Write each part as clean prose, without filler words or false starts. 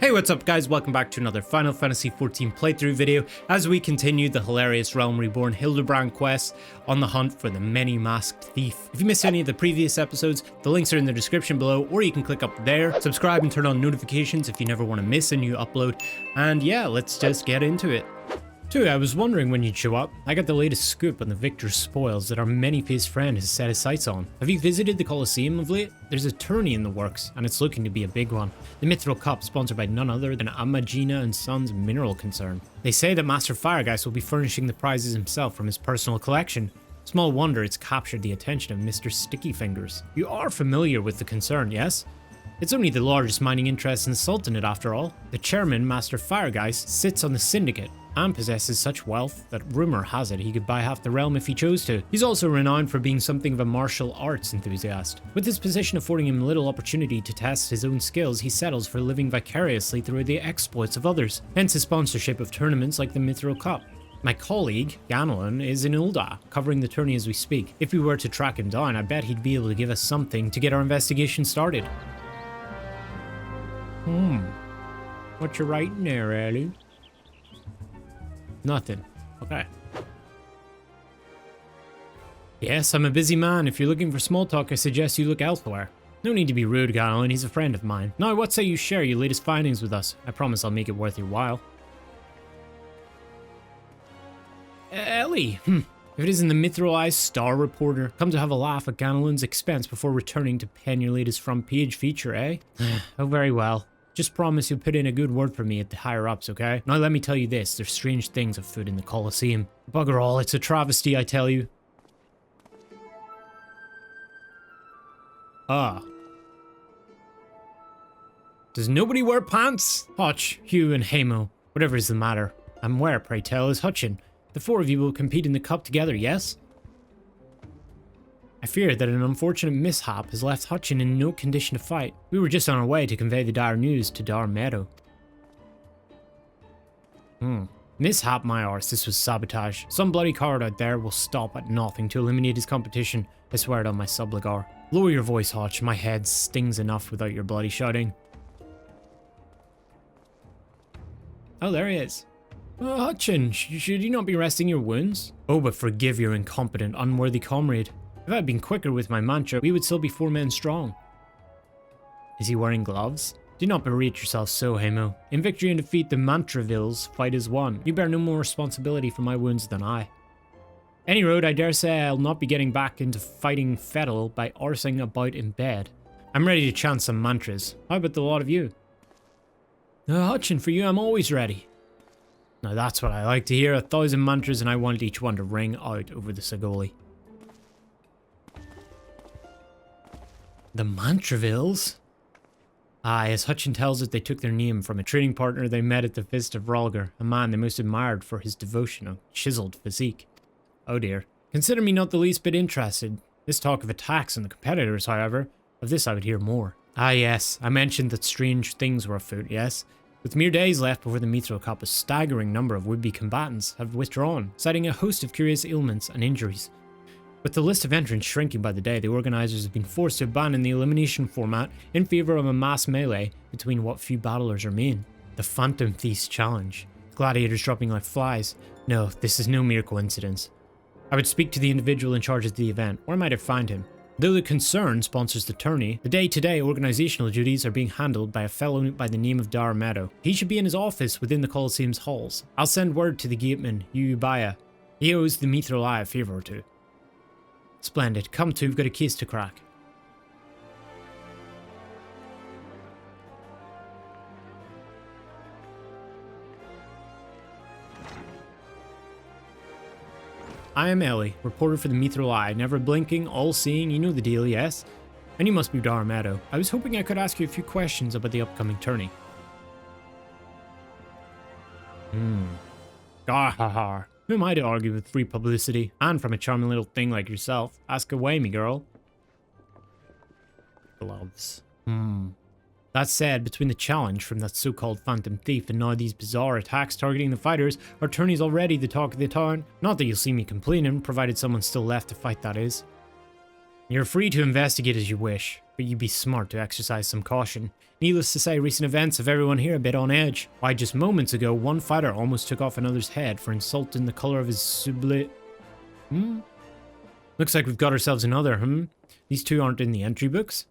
Hey, what's up guys, welcome back to another Final Fantasy XIV playthrough video as we continue the hilarious Realm Reborn Hildibrand quest on the hunt for the many-masked thief. If you missed any of the previous episodes, the links are in the description below, or you can click up there, subscribe and turn on notifications if you never want to miss a new upload, and yeah, let's just get into it. Too, I was wondering when you'd show up. I got the latest scoop on the victor's spoils that our many-faced friend has set his sights on. Have you visited the Coliseum of late? There's a tourney in the works, and it's looking to be a big one. The Mithril Cup, sponsored by none other than Amagina & Sons Mineral Concern. They say that Master Firegeist will be furnishing the prizes himself from his personal collection. Small wonder it's captured the attention of Mr. Sticky Fingers. You are familiar with the concern, yes? It's only the largest mining interest in the Sultanate after all. The chairman, Master Firegeist, sits on the syndicate and possesses such wealth that rumor has it he could buy half the realm if he chose to. He's also renowned for being something of a martial arts enthusiast. With his position affording him little opportunity to test his own skills, he settles for living vicariously through the exploits of others, hence his sponsorship of tournaments like the Mithril Cup. My colleague, Ganelon, is in Ulda, covering the tourney as we speak. If we were to track him down, I bet he'd be able to give us something to get our investigation started. What you writing there, Ellie? Nothing. Okay. Yes, I'm a busy man. If you're looking for small talk, I suggest you look elsewhere. No need to be rude, Ganelon. He's a friend of mine. Now, what say you share your latest findings with us? I promise I'll make it worth your while. Ellie. If it isn't the Mithril-eyed Star Reporter, come to have a laugh at Ganelon's expense before returning to pen your latest front page feature, eh? Oh, very well. Just promise you'll put in a good word for me at the higher-ups, okay? Now let me tell you this, there's strange things afoot in the Coliseum. Bugger all, it's a travesty, I tell you. Does nobody wear pants? Hutch, Hugh and Hamo, whatever is the matter. And where, pray tell, is Hutchin? The four of you will compete in the cup together, yes? I fear that an unfortunate mishap has left Hutchin in no condition to fight. We were just on our way to convey the dire news to Dar Meadow. Mishap, my arse, this was sabotage. Some bloody coward out there will stop at nothing to eliminate his competition. I swear it on my subligar. Lower your voice, Hutch. My head stings enough without your bloody shouting. Oh, there he is. Oh, Hutchin, should you not be resting your wounds? Oh, but forgive your incompetent, unworthy comrade. If I had been quicker with my mantra, we would still be 4 men strong. Is he wearing gloves? Do not berate yourself so, Hamo. In victory and defeat, the Mandervilles fight as one. You bear no more responsibility for my wounds than I. Any road, I dare say I'll not be getting back into fighting Fettle by arsing about in bed. I'm ready to chant some mantras. How about the lot of you? Hutchin, for you I'm always ready. Now that's what I like to hear, 1,000 mantras, and I want each one to ring out over the Sagoli. The Mandervilles? Aye, as Hutchin tells it, they took their name from a trading partner they met at the Fist of Rolgar, a man they most admired for his devotion and chiseled physique. Oh dear. Consider me not the least bit interested. This talk of attacks on the competitors, however, of this I would hear more. Ah yes, I mentioned that strange things were afoot, yes? With mere days left before the Mithril Cup, a staggering number of would-be combatants have withdrawn, citing a host of curious ailments and injuries. With the list of entrants shrinking by the day, the organisers have been forced to abandon the elimination format in favour of a mass melee between what few battlers remain. The Phantom Thief's Challenge. Gladiators dropping like flies. No, this is no mere coincidence. I would speak to the individual in charge of the event, or I might have found him. Though the concern sponsors the tourney, the day-to-day organisational duties are being handled by a fellow by the name of Dar Meadow. He should be in his office within the Coliseum's halls. I'll send word to the gateman, Ubaya. He owes the Mithril Eye a favour or two. Splendid. Come to, we've got a case to crack. I am Ellie, reporter for the Mithril Eye, never blinking, all-seeing, you know the deal, yes? And you must be Dar Meadow. I was hoping I could ask you a few questions about the upcoming tourney. Gah-ha-ha. Who am I to argue with free publicity? And from a charming little thing like yourself. Ask away, me girl. Gloves. That said, between the challenge from that so-called Phantom Thief and now these bizarre attacks targeting the fighters, our tourney's already the talk of the town. Not that you'll see me complaining, provided someone's still left to fight, that is. You're free to investigate as you wish. but you'd be smart to exercise some caution. Needless to say, recent events have everyone here a bit on edge. Why, just moments ago, one fighter almost took off another's head for insulting the color of his Looks like we've got ourselves another, These two aren't in the entry books?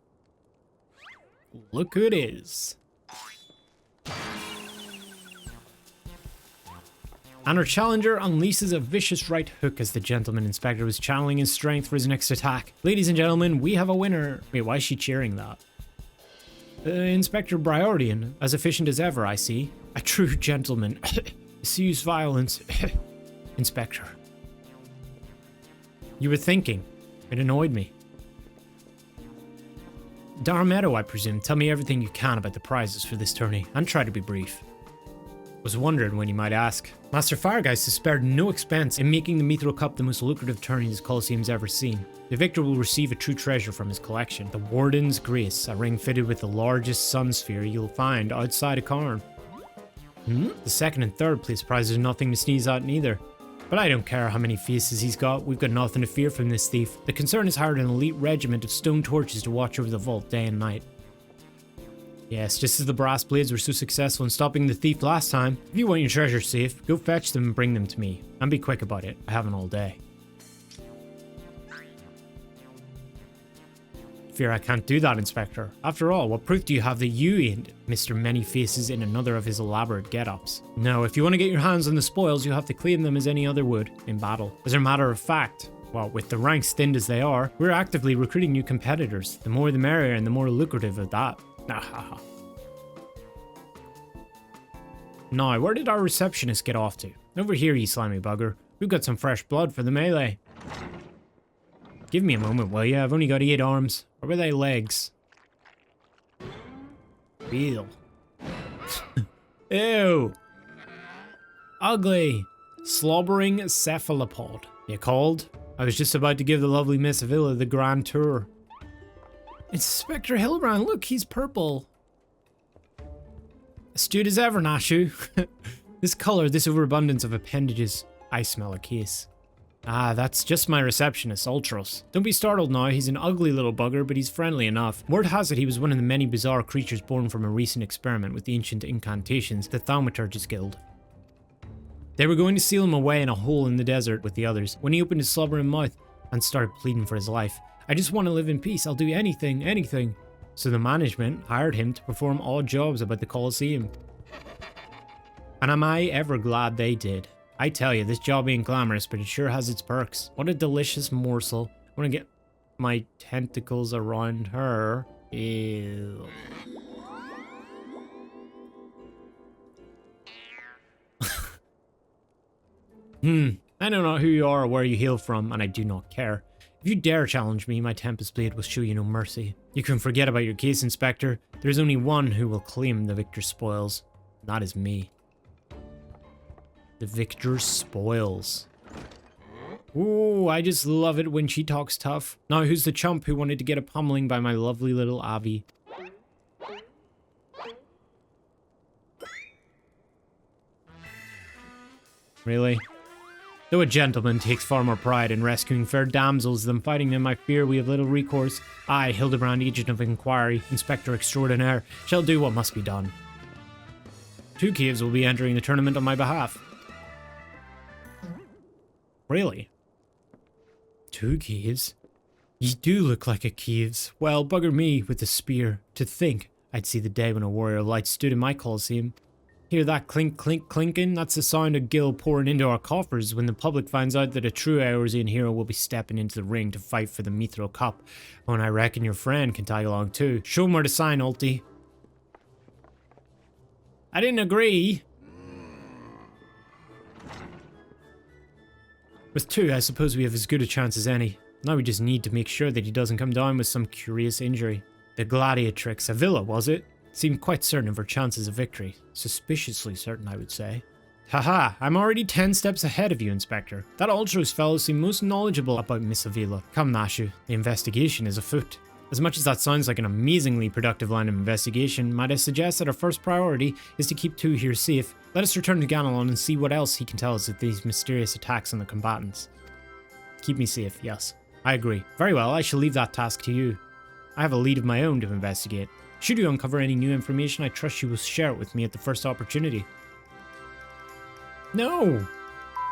Look who it is. And our challenger unleashes a vicious right hook as the gentleman inspector was channeling his strength for his next attack. Ladies and gentlemen, we have a winner. Wait, why is she cheering that? Inspector Briardian, as efficient as ever, I see. A true gentleman. Use violence. Inspector. You were thinking. It annoyed me. Darmetto, I presume. Tell me everything you can about the prizes for this tourney, and try to be brief. Was wondering when you might ask. Master Firegeist has spared no expense in making the Mithril Cup the most lucrative tourney this Coliseum's ever seen. The victor will receive a true treasure from his collection, the Warden's Grace, a ring fitted with the largest sun sphere you'll find outside of Karn. The second and third place prizes are nothing to sneeze at neither. But I don't care how many faces he's got, we've got nothing to fear from this thief. The concern is hired an elite regiment of stone torches to watch over the vault day and night. Yes, just as the brass blades were so successful in stopping the thief last time, if you want your treasure safe, go fetch them and bring them to me. And be quick about it, I haven't all day. Fear I can't do that, Inspector. After all, what proof do you have that you ain't Mr. Many Faces in another of his elaborate get-ups? No, if you want to get your hands on the spoils, you'll have to claim them as any other would, in battle. As a matter of fact, well, with the ranks thinned as they are, we're actively recruiting new competitors. The more the merrier and the more lucrative of that. Now, where did our receptionist get off to? Over here, you slimy bugger. We've got some fresh blood for the melee. Give me a moment, will you? I've only got 8 arms. Or were they legs? Feel. Ew. Ugly. Slobbering cephalopod. You called? I was just about to give the lovely Miss Avila the grand tour. Inspector Hildibrand, look, he's purple. Astute as ever, Nashu. This color, this overabundance of appendages. I smell a case. Ah, that's just my receptionist, Ultros. Don't be startled now, he's an ugly little bugger, but he's friendly enough. Word has it he was one of the many bizarre creatures born from a recent experiment with the ancient incantations, the Thaumaturgist Guild. They were going to seal him away in a hole in the desert with the others, when he opened his slobbering mouth and started pleading for his life. I just want to live in peace, I'll do anything, anything. So the management hired him to perform odd jobs about the Coliseum. And am I ever glad they did. I tell you, this job ain't glamorous, but it sure has its perks. What a delicious morsel. I want to get my tentacles around her. Ew. I don't know who you are or where you hail from, and I do not care. If you dare challenge me, my Tempest Blade will show you no mercy. You can forget about your case, Inspector. There's only one who will claim the victor's spoils. And that is me. The victor's spoils. Ooh, I just love it when she talks tough. Now, who's the chump who wanted to get a pummeling by my lovely little Avi? Really? Though a gentleman takes far more pride in rescuing fair damsels than fighting them, I fear we have little recourse. I, Hildibrand, Agent of Inquiry, Inspector Extraordinaire, shall do what must be done. 2 caves will be entering the tournament on my behalf. Really? 2 caves? Ye do look like a caves. Well, bugger me with the spear. To think I'd see the day when a warrior of light stood in my Coliseum. Hear that clink clink clinking? That's the sound of gil pouring into our coffers when the public finds out that a true Eorzean hero will be stepping into the ring to fight for the Mithril Cup. Oh, and I reckon your friend can tag along too. Show him where to sign, Ulti. I didn't agree. With 2, I suppose we have as good a chance as any. Now we just need to make sure that he doesn't come down with some curious injury. The gladiatrix, Avila, was it? Seemed quite certain of her chances of victory. Suspiciously certain, I would say. Haha, I'm already 10 steps ahead of you, Inspector. That Ultros fellow seemed most knowledgeable about Miss Avila. Come, Nashu, the investigation is afoot. As much as that sounds like an amazingly productive line of investigation, might I suggest that our first priority is to keep 2 here safe. Let us return to Ganelon and see what else he can tell us of these mysterious attacks on the combatants. Keep me safe, yes. I agree. Very well, I shall leave that task to you. I have a lead of my own to investigate. Should you uncover any new information, I trust you will share it with me at the first opportunity. No!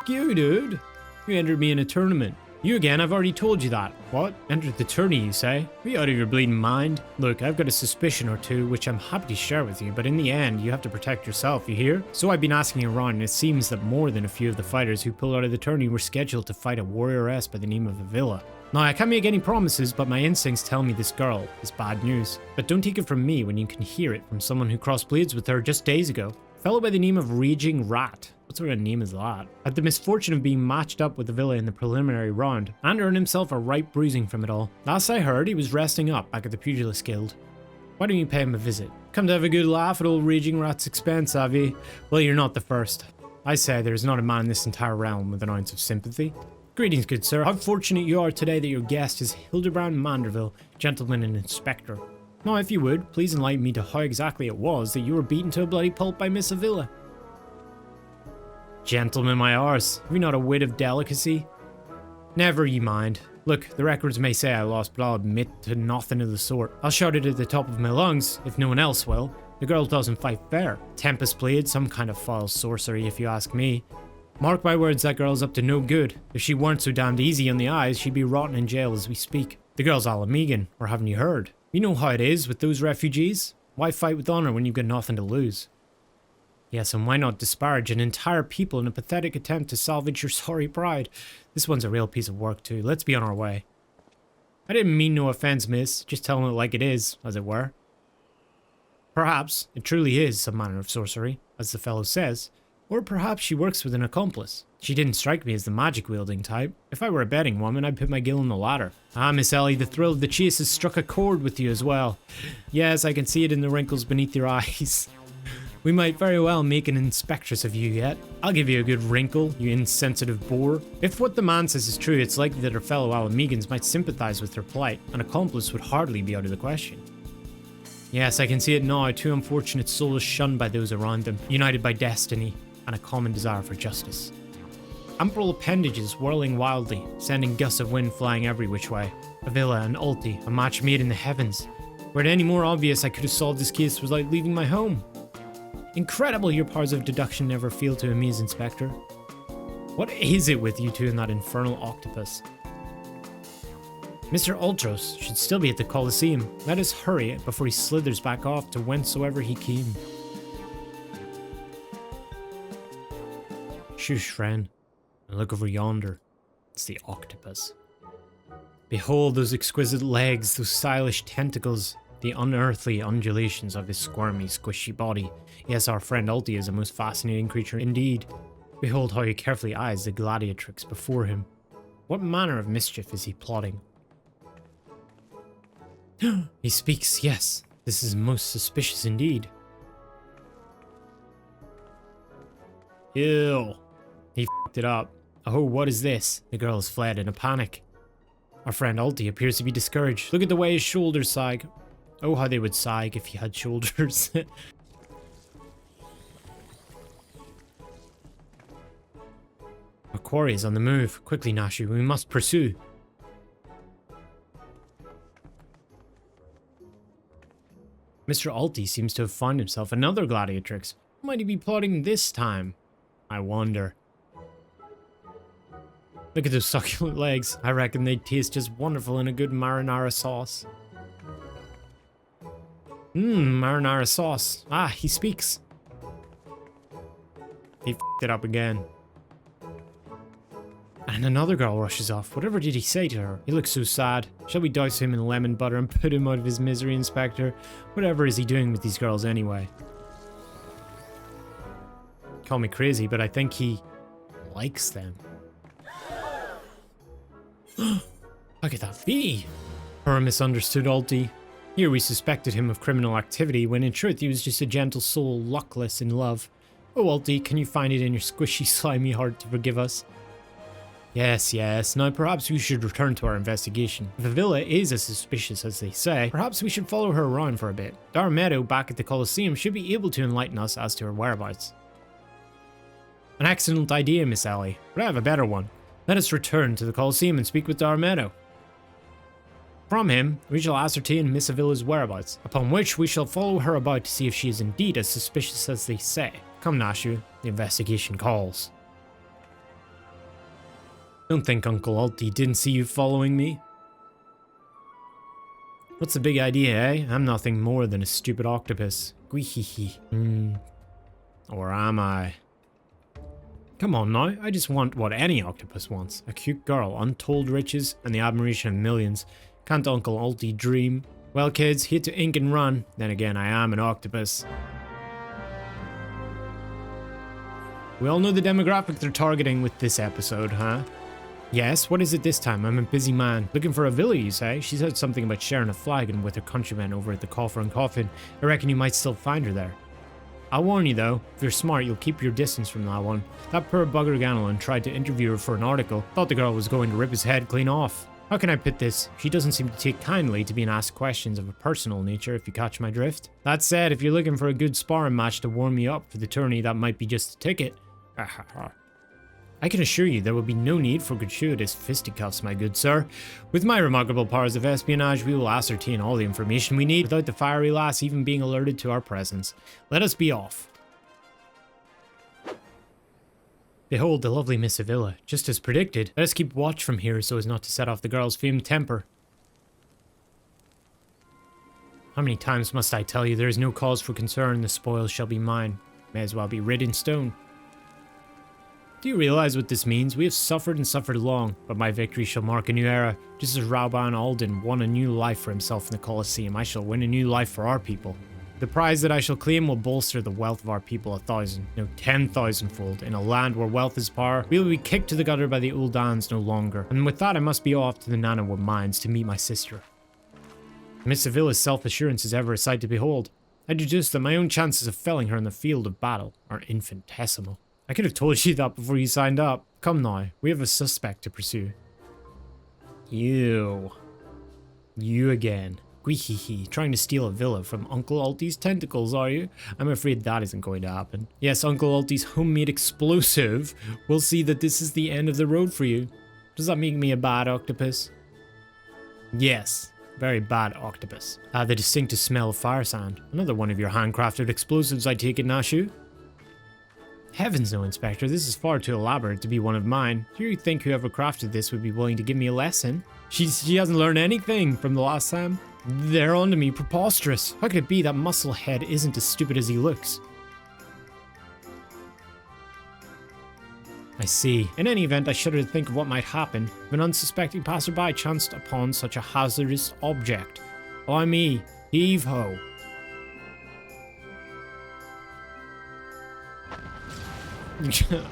F you, dude. You entered me in a tournament. You again, I've already told you that. What? Entered the tourney, you say? Are you out of your bleeding mind? Look, I've got a suspicion or two, which I'm happy to share with you, but in the end, you have to protect yourself, you hear? So I've been asking around, and it seems that more than a few of the fighters who pulled out of the tourney were scheduled to fight a warrioress by the name of Avila. Now, I can't make any promises, but my instincts tell me this girl is bad news. But don't take it from me when you can hear it from someone who crossed blades with her just days ago. A fellow by the name of Raging Rat. What sort of name is that? Had the misfortune of being matched up with Avila in the preliminary round, and earned himself a right bruising from it all. Last I heard, he was resting up back at the Pugilist Guild. Why don't you pay him a visit? Come to have a good laugh at old Raging Rat's expense, Avi. Well, you're not the first. I say there is not a man in this entire realm with an ounce of sympathy. Greetings, good sir. How fortunate you are today that your guest is Hildibrand Manderville, gentleman and inspector. Now, if you would, please enlighten me to how exactly it was that you were beaten to a bloody pulp by Miss Avila. Gentlemen, my arse, have you not a wit of delicacy? Never ye mind. Look, the records may say I lost, but I'll admit to nothing of the sort. I'll shout it at the top of my lungs, if no one else will. The girl doesn't fight fair. Tempest blade, some kind of foul sorcery if you ask me. Mark my words, that girl's up to no good. If she weren't so damned easy on the eyes, she'd be rotting in jail as we speak. The girl's Alamegan, or haven't you heard? You know how it is with those refugees. Why fight with honor when you've got nothing to lose? Yes, and why not disparage an entire people in a pathetic attempt to salvage your sorry pride? This one's a real piece of work too. Let's be on our way. I didn't mean no offense, miss. Just telling it like it is, as it were. Perhaps it truly is some manner of sorcery, as the fellow says. Or perhaps she works with an accomplice. She didn't strike me as the magic-wielding type. If I were a betting woman, I'd put my gill on the ladder. Ah, Miss Ellie, the thrill of the chase has struck a chord with you as well. Yes, I can see it in the wrinkles beneath your eyes. We might very well make an inspectress of you yet. I'll give you a good wrinkle, you insensitive boor. If what the man says is true, it's likely that her fellow Alamegans might sympathize with her plight. An accomplice would hardly be out of the question. Yes, I can see it now. Two unfortunate souls shunned by those around them, united by destiny and a common desire for justice. Ample appendages whirling wildly, sending gusts of wind flying every which way. Avila and Ulti, a match made in the heavens. Were it any more obvious I could have solved this case without leaving my home. Incredible your powers of deduction never fail to amaze, Inspector. What is it with you two and that infernal octopus? Mr. Ultros should still be at the Coliseum. Let us hurry it before he slithers back off to whencesoever he came. Shush, friend, and look over yonder. It's the octopus. Behold those exquisite legs, those stylish tentacles, the unearthly undulations of his squirmy, squishy body. Yes, our friend Ulti is a most fascinating creature indeed. Behold how he carefully eyes the gladiatrix before him. What manner of mischief is he plotting? He speaks, yes. This is most suspicious indeed. Ew. He f***ed it up. Oh, what is this? The girl has fled in a panic. Our friend Ulti appears to be discouraged. Look at the way his shoulders sag. Oh, how they would sag if he had shoulders. Our quarry is on the move. Quickly, Nashu, we must pursue. Mr. Ulti seems to have found himself another gladiatrix. What might he be plotting this time? I wonder. Look at those succulent legs. I reckon they'd taste just wonderful in a good marinara sauce. Marinara sauce. Ah, he speaks. He f***ed it up again. And another girl rushes off. Whatever did he say to her? He looks so sad. Shall we douse him in lemon butter and put him out of his misery, Inspector? Whatever is he doing with these girls anyway? Call me crazy, but I think he likes them. How could that be? Poor misunderstood Ulti. Here we suspected him of criminal activity, when in truth he was just a gentle soul, luckless in love. Oh, Ulti, can you find it in your squishy, slimy heart to forgive us? Yes, yes. Now perhaps we should return to our investigation. If Avila is as suspicious as they say, perhaps we should follow her around for a bit. Darmedo back at the Coliseum should be able to enlighten us as to her whereabouts. An excellent idea, Miss Ellie, but I have a better one. Let us return to the Coliseum and speak with Darmedo. From him, we shall ascertain Miss Avila's whereabouts, upon which we shall follow her about to see if she is indeed as suspicious as they say. Come, Nashu, the investigation calls. Don't think Uncle Ulti didn't see you following me. What's the big idea, eh? I'm nothing more than a stupid octopus. Gweehehe. Or am I? Come on now, I just want what any octopus wants. A cute girl, untold riches, and the admiration of millions. Can't Uncle Ulti dream? Well kids, hit to ink and run. Then again, I am an octopus. We all know the demographic they're targeting with this episode, huh? Yes, what is it this time? I'm a busy man. Looking for Avila, you say? She said something about sharing a flagon with her countrymen over at the Coffer and Coffin. I reckon you might still find her there. I'll warn you though, if you're smart, you'll keep your distance from that one. That poor bugger Ganelon tried to interview her for an article. Thought the girl was going to rip his head clean off. How can I put this? She doesn't seem to take kindly to being asked questions of a personal nature, if you catch my drift. That said, if you're looking for a good sparring match to warm me up for the tourney, that might be just a ticket. I can assure you there will be no need for gratuitous fisticuffs, my good sir. With my remarkable powers of espionage, we will ascertain all the information we need without the fiery lass even being alerted to our presence. Let us be off. Behold the lovely Miss Avila, just as predicted. Let us keep watch from here so as not to set off the girl's famed temper. How many times must I tell you there is no cause for concern, the spoils shall be mine. May as well be writ in stone. Do you realize what this means? We have suffered and suffered long, but my victory shall mark a new era. Just as Rauban Alden won a new life for himself in the Coliseum, I shall win a new life for our people. The prize that I shall claim will bolster the wealth of our people 1,000, no 10,000-fold. In a land where wealth is power, we will be kicked to the gutter by the Uldans no longer. And with that, I must be off to the Nanawa mines to meet my sister. Miss Avila's self-assurance is ever a sight to behold. I deduce that my own chances of felling her in the field of battle are infinitesimal. I could have told you that before you signed up. Come now, we have a suspect to pursue. You again. Gweehehe, trying to steal Avila from Uncle Ulti's tentacles, are you? I'm afraid that isn't going to happen. Yes, Uncle Ulti's homemade explosive will see that this is the end of the road for you. Does that make me a bad octopus? Yes, very bad octopus. The distinctive smell of fire sand. Another one of your handcrafted explosives, I take it, Nashu? Heavens no, Inspector, this is far too elaborate to be one of mine. Do you think whoever crafted this would be willing to give me a lesson? She hasn't learned anything from the last time. They're onto me, preposterous. How could it be that Musclehead isn't as stupid as he looks? I see. In any event, I shudder to think of what might happen if an unsuspecting passerby chanced upon such a hazardous object. By me, heave-ho.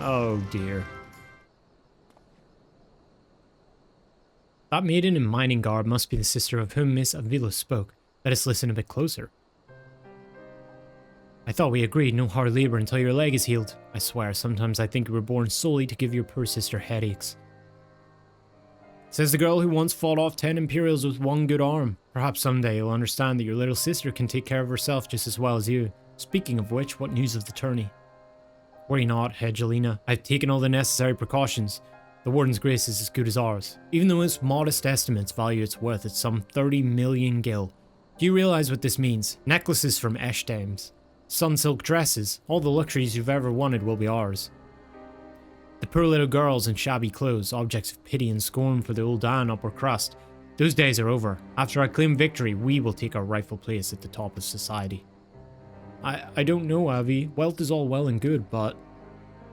Oh dear. That maiden in mining garb must be the sister of whom Miss Avila spoke. Let us listen a bit closer. I thought we agreed no hard labor until your leg is healed. I swear, sometimes I think you were born solely to give your poor sister headaches. Says the girl who once fought off 10 Imperials with one good arm. Perhaps someday you'll understand that your little sister can take care of herself just as well as you. Speaking of which, what news of the tourney? Worry not, Hedgelina. I've taken all the necessary precautions. The Warden's grace is as good as ours, even though its modest estimates value its worth at some 30 million gil. Do you realize what this means? Necklaces from Eshtames, sun-silk dresses, all the luxuries you've ever wanted will be ours. The poor little girls in shabby clothes, objects of pity and scorn for the Uldan upper crust. Those days are over. After I claim victory, we will take our rightful place at the top of society. I don't know, Avi. Wealth is all well and good, but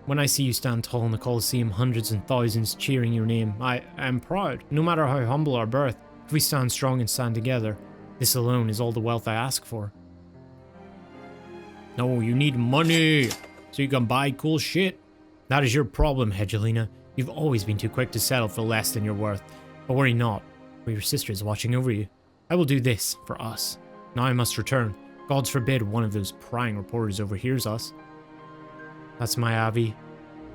when I see you stand tall in the Coliseum, hundreds and thousands cheering your name, I am proud. No matter how humble our birth, if we stand strong and stand together, this alone is all the wealth I ask for. No, you need money, so you can buy cool shit. That is your problem, Hedgelina. You've always been too quick to settle for less than you're worth. But worry not, for your sister is watching over you. I will do this for us. Now I must return. Gods forbid one of those prying reporters overhears us. That's my Avi.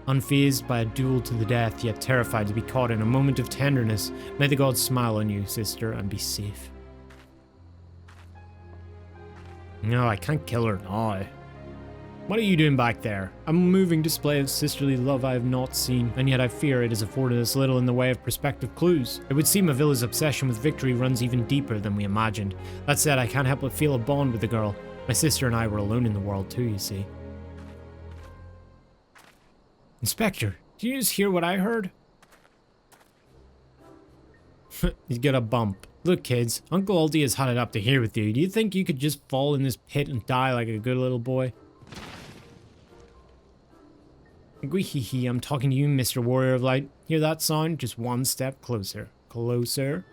Unfazed by a duel to the death, yet terrified to be caught in a moment of tenderness. May the gods smile on you, sister, and be safe. No, I can't kill her now. What are you doing back there? A moving display of sisterly love I have not seen, and yet I fear it has afforded us little in the way of prospective clues. It would seem Avila's obsession with victory runs even deeper than we imagined. That said, I can't help but feel a bond with the girl. My sister and I were alone in the world too, you see. Inspector, did you just hear what I heard? You get a bump. Look, kids, Uncle Aldi has had it up to here with you. Do you think you could just fall in this pit and die like a good little boy? Gweehehe, I'm talking to you, Mr. Warrior of Light. Hear that sound? Just one step closer. Closer.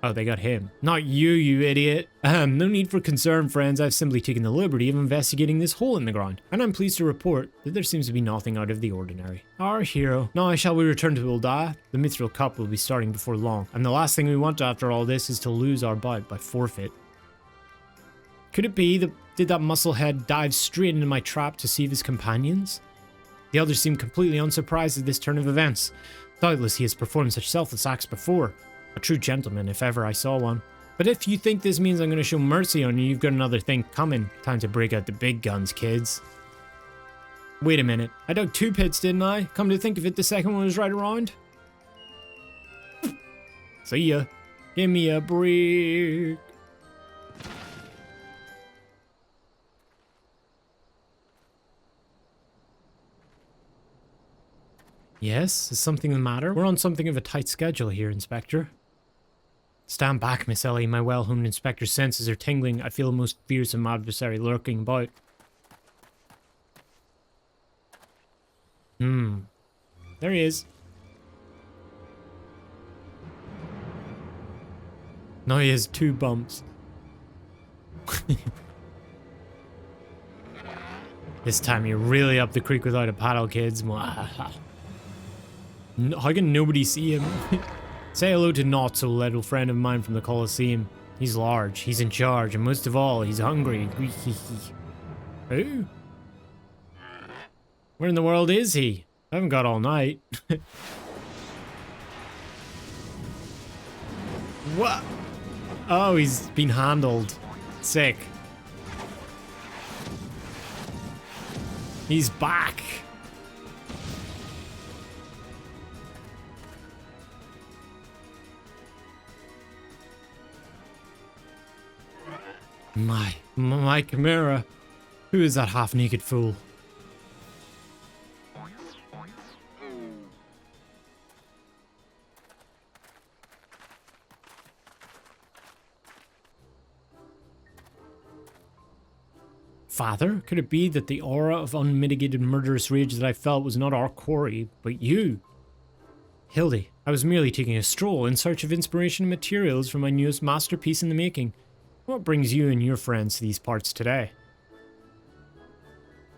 Oh, they got him. Not you, you idiot. No need for concern, friends. I've simply taken the liberty of investigating this hole in the ground, and I'm pleased to report that there seems to be nothing out of the ordinary. Our hero. Now, shall we return to Ulda? The Mithril Cup will be starting before long, and the last thing we want after all this is to lose our bout by forfeit. Could it be that did that musclehead dive straight into my trap to save his companions? The others seem completely unsurprised at this turn of events. Doubtless he has performed such selfless acts before. A true gentleman, if ever I saw one. But if you think this means I'm going to show mercy on you, you've got another thing coming. Time to break out the big guns, kids. Wait a minute. I dug 2 pits, didn't I? Come to think of it, the second one was right around. See ya. Give me a break. Yes, is something the matter? We're on something of a tight schedule here, Inspector. Stand back, Miss Ellie. My well-honed Inspector's senses are tingling. I feel a most fearsome adversary lurking about. There he is. Now he has 2 bumps. This time you're really up the creek without a paddle, kids. How can nobody see him? Say hello to Not So Little, friend of mine from the Coliseum. He's large, he's in charge, and most of all, he's hungry. Who? Where in the world is he? I haven't got all night. What? Oh, he's been handled. Sick. He's back. My chimera. Who is that half-naked fool? Father, could it be that the aura of unmitigated murderous rage that I felt was not our quarry, but you? Hildy, I was merely taking a stroll in search of inspiration and materials for my newest masterpiece in the making. What brings you and your friends to these parts today?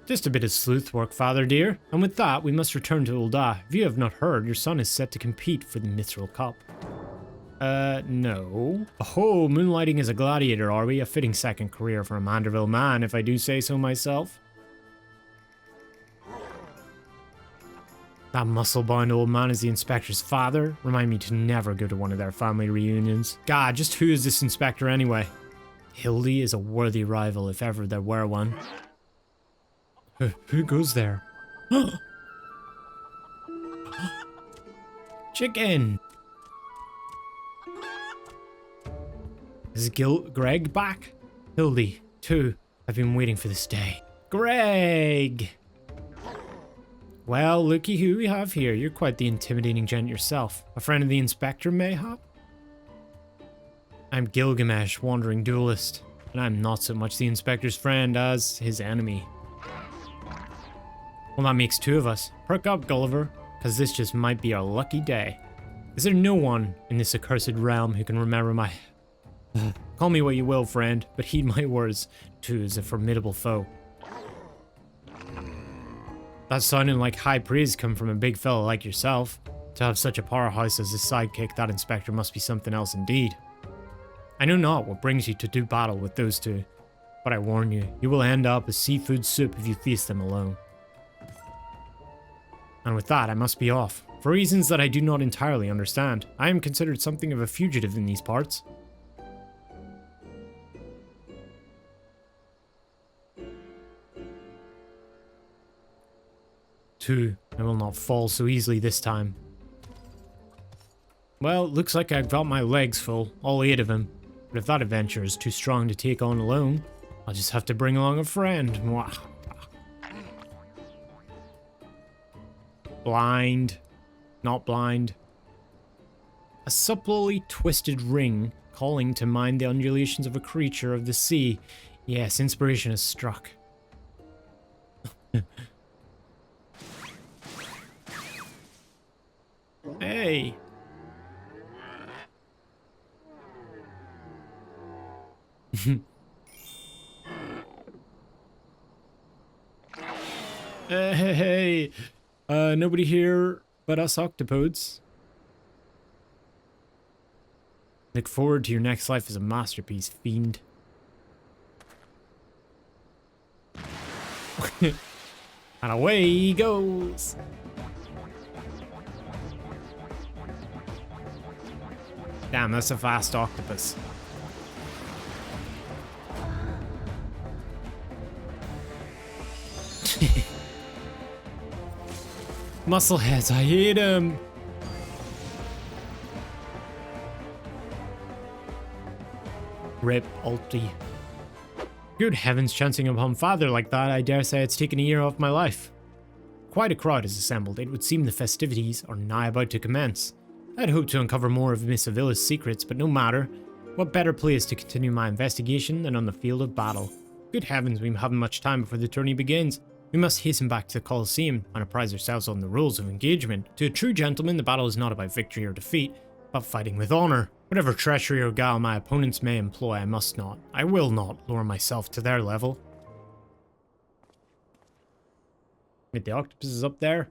Just a bit of sleuth work, Father dear. And with that, we must return to Ulda. If you have not heard, your son is set to compete for the Mithril Cup. No. Oh, moonlighting as a gladiator, are we? A fitting second career for a Manderville man, if I do say so myself. That muscle-bound old man is the Inspector's father. Remind me to never go to one of their family reunions. God, just who is this Inspector anyway? Hildy is a worthy rival if ever there were one. Who goes there? Chicken! Is Greg back? Hildy, too. I've been waiting for this day. Greg! Well, looky who we have here. You're quite the intimidating gent yourself. A friend of the Inspector, mayhap? I'm Gilgamesh, wandering duelist, and I'm not so much the Inspector's friend as his enemy. Well, that makes 2 of us. Perk up, Gulliver, because this just might be our lucky day. Is there no one in this accursed realm who can remember my... Call me what you will, friend, but heed my words. 2 is a formidable foe. That sounded like high praise come from a big fella like yourself. To have such a powerhouse as a sidekick, that Inspector must be something else indeed. I know not what brings you to do battle with those 2, but I warn you, you will end up as seafood soup if you face them alone. And with that, I must be off. For reasons that I do not entirely understand, I am considered something of a fugitive in these parts. too. I will not fall so easily this time. Well, it looks like I've got my legs full, all 8 of them. But if that adventure is too strong to take on alone, I'll just have to bring along a friend. Mwah. Blind. Not blind. A supplely twisted ring calling to mind the undulations of a creature of the sea. Yes, inspiration has struck. Hey! Hey! Nobody here but us octopodes. Look forward to your next life as a masterpiece, fiend. And away he goes! Damn, that's a fast octopus. Muscleheads, I hate him! Rip, Ulti. Good heavens, chancing upon father like that, I dare say it's taken a year off my life. Quite a crowd is assembled. It would seem the festivities are nigh about to commence. I'd hoped to uncover more of Miss Avila's secrets, but no matter. What better place to continue my investigation than on the field of battle? Good heavens, we haven't much time before the tourney begins. We must hasten back to the Coliseum and apprise ourselves on the rules of engagement. To a true gentleman, the battle is not about victory or defeat, but fighting with honor. Whatever treachery or guile my opponents may employ, I must not, I will not lower myself to their level. Wait, the octopus is up there?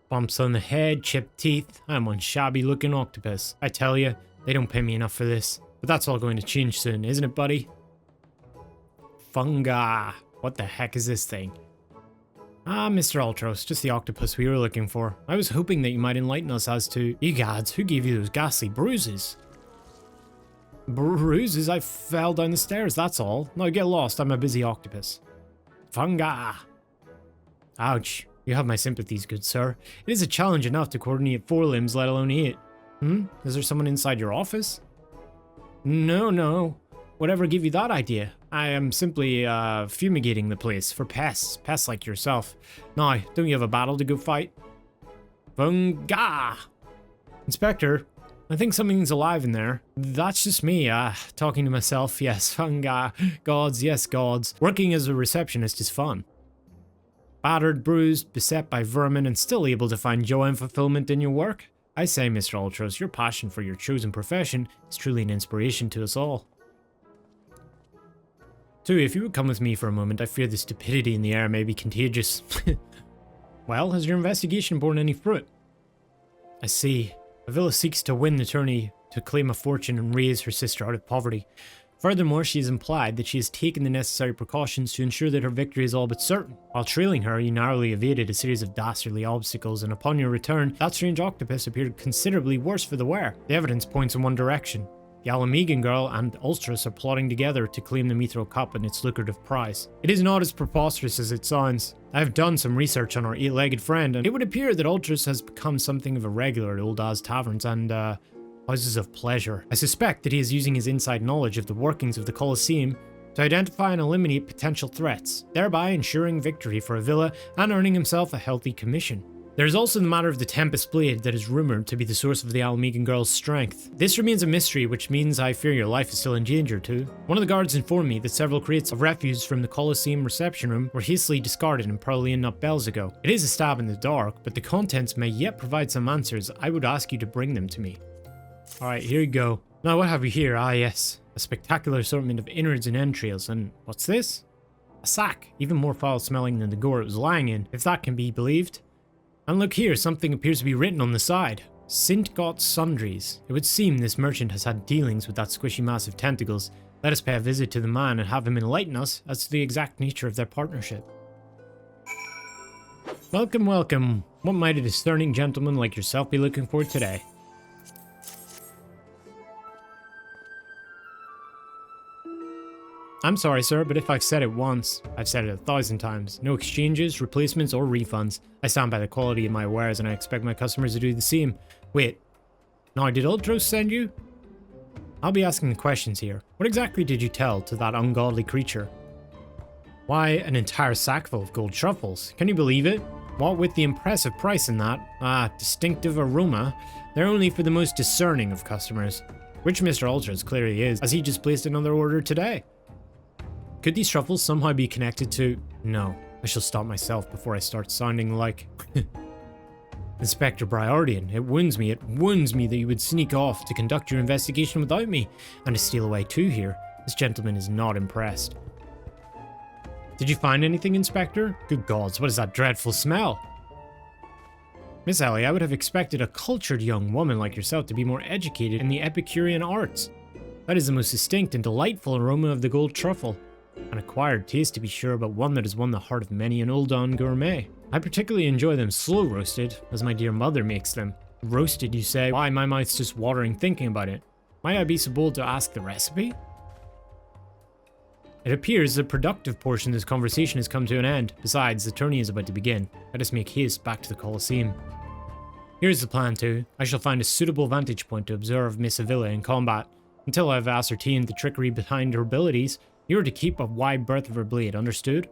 Bumps on the head, chipped teeth. I'm one shabby looking octopus. I tell you, they don't pay me enough for this. But that's all going to change soon, isn't it, buddy? Funga. What the heck is this thing? Ah, Mr. Ultros, just the octopus we were looking for. I was hoping that you might enlighten us as to... Egads, who gave you those ghastly bruises? Bruises? I fell down the stairs, that's all. Now get lost, I'm a busy octopus. Funga. Ouch. You have my sympathies, good sir. It is a challenge enough to coordinate 4 limbs, let alone 8. Is there someone inside your office? No. Whatever gave you that idea? I am simply, fumigating the place for pests like yourself. Now, don't you have a battle to go fight? Funga! Inspector, I think something's alive in there. That's just me, talking to myself. Yes, funga. Gods, yes, gods. Working as a receptionist is fun. Battered, bruised, beset by vermin, and still able to find joy and fulfillment in your work? I say, Mr. Ultros, your passion for your chosen profession is truly an inspiration to us all. Tui, if you would come with me for a moment, I fear the stupidity in the air may be contagious. Well, has your investigation borne any fruit? I see. Avila seeks to win the tourney to claim a fortune and raise her sister out of poverty. Furthermore, she has implied that she has taken the necessary precautions to ensure that her victory is all but certain. While trailing her, you narrowly evaded a series of dastardly obstacles, and upon your return, that strange octopus appeared considerably worse for the wear. The evidence points in one direction. The Alamegan girl and Ultros are plotting together to claim the Mithril Cup and its lucrative prize. It is not as preposterous as it sounds. I have done some research on our 8-legged friend, and it would appear that Ultros has become something of a regular at Old Az taverns and, houses of pleasure. I suspect that he is using his inside knowledge of the workings of the Coliseum to identify and eliminate potential threats, thereby ensuring victory for Avila and earning himself a healthy commission. There is also the matter of the Tempest Blade that is rumoured to be the source of the Alamegan girl's strength. This remains a mystery, which means I fear your life is still in danger too. One of the guards informed me that several crates of refuse from the Coliseum reception room were hastily discarded in Pearlian Nut Bells ago. It is a stab in the dark, but the contents may yet provide some answers. I would ask you to bring them to me. Alright, here you go. Now what have we here? Ah yes, a spectacular assortment of innards and entrails, and what's this? A sack, even more foul smelling than the gore it was lying in, if that can be believed. And look here, something appears to be written on the side. Sintgot Sundries. It would seem this merchant has had dealings with that squishy mass of tentacles. Let us pay a visit to the man and have him enlighten us as to the exact nature of their partnership. Welcome, welcome. What might a discerning gentleman like yourself be looking for today? I'm sorry, sir, but if I've said it once, I've said it 1,000 times. No exchanges, replacements, or refunds. I stand by the quality of my wares, and I expect my customers to do the same. Wait. Now, did Ultros send you? I'll be asking the questions here. What exactly did you tell to that ungodly creature? Why, an entire sackful of gold truffles. Can you believe it? What with the impressive price in that, distinctive aroma, they're only for the most discerning of customers. Which Mr. Ultros clearly is, as he just placed another order today. Could these truffles somehow be connected to... No, I shall stop myself before I start sounding like... Inspector Briardian, it wounds me that you would sneak off to conduct your investigation without me, and to steal away too here. This gentleman is not impressed. Did you find anything, Inspector? Good gods, what is that dreadful smell? Miss Ellie, I would have expected a cultured young woman like yourself to be more educated in the Epicurean arts. That is the most distinct and delightful aroma of the gold truffle. An acquired taste to be sure, but one that has won the heart of many an Uldan gourmet. I particularly enjoy them slow roasted, as my dear mother makes them. Roasted, you say? Why, my mouth's just watering thinking about it. Might I be so bold to ask the recipe? It appears the productive portion of this conversation has come to an end. Besides, the tourney is about to begin. Let us make haste back to the Coliseum. Here's the plan too. I shall find a suitable vantage point to observe Miss Avila in combat. Until I have ascertained the trickery behind her abilities, you are to keep a wide berth of her blade, understood?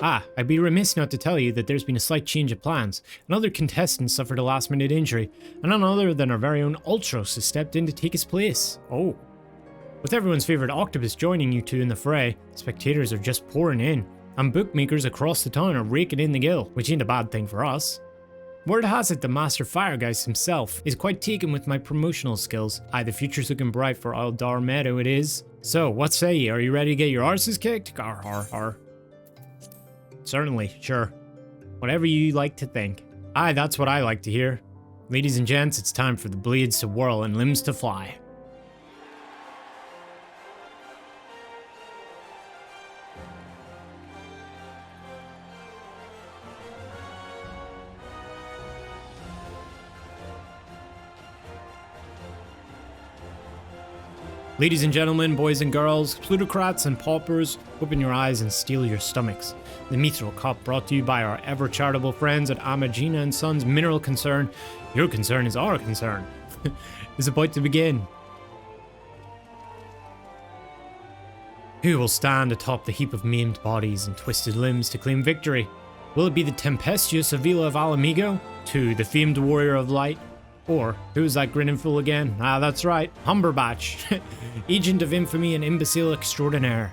I'd be remiss not to tell you that there's been a slight change of plans. Another contestant suffered a last-minute injury, and none other than our very own Ultros has stepped in to take his place. Oh. With everyone's favourite octopus joining you two in the fray, spectators are just pouring in, and bookmakers across the town are raking in the gill, which ain't a bad thing for us. Word has it the Master Firegeist himself is quite taken with my promotional skills. The future's looking bright for Aldar Meadow it is. So, what say ye? Are you ready to get your arses kicked? Har. Certainly, sure. Whatever you like to think. That's what I like to hear. Ladies and gents, it's time for the blades to whirl and limbs to fly. Ladies and gentlemen, boys and girls, plutocrats and paupers, open your eyes and steel your stomachs. The Mithril Cup brought to you by our ever-charitable friends at Amagina & Sons Mineral Concern. Your concern is our concern. Is about to begin. Who will stand atop the heap of maimed bodies and twisted limbs to claim victory? Will it be the tempestuous Avila of Alamigo? To the famed warrior of light? Or, who's that grinning fool again? That's right, Humberbatch, agent of infamy and imbecile extraordinaire.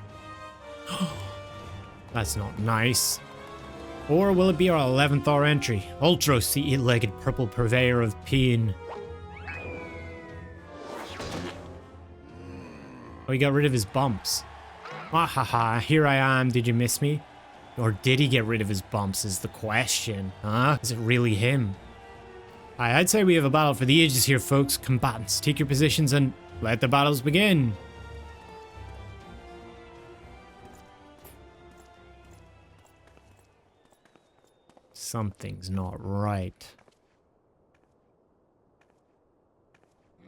That's not nice. Or will it be our 11th hour entry, Ultros, the 8-legged purple purveyor of pain? Oh, he got rid of his bumps. Haha, here I am, did you miss me? Or did he get rid of his bumps is the question, huh? Is it really him? I'd say we have a battle for the ages here, folks. Combatants, take your positions and let the battles begin. Something's not right.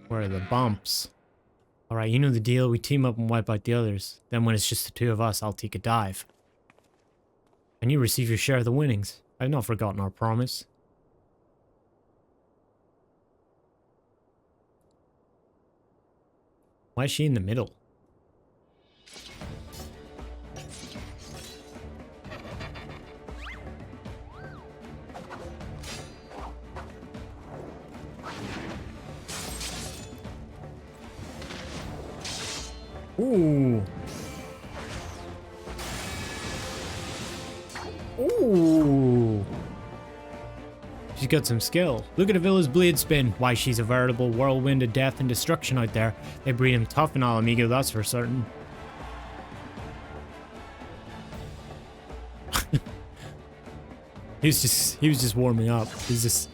Where are the bumps? Alright, you know the deal. We team up and wipe out the others. Then when it's just the two of us, I'll take a dive. And you receive your share of the winnings. I've not forgotten our promise. Why is she in the middle? Ooh. Ooh. She's got some skill. Look at Avila's blade spin. Why, she's a veritable whirlwind of death and destruction out there. They breed him tough in Alamigo, that's for certain. he was just warming up. He's just...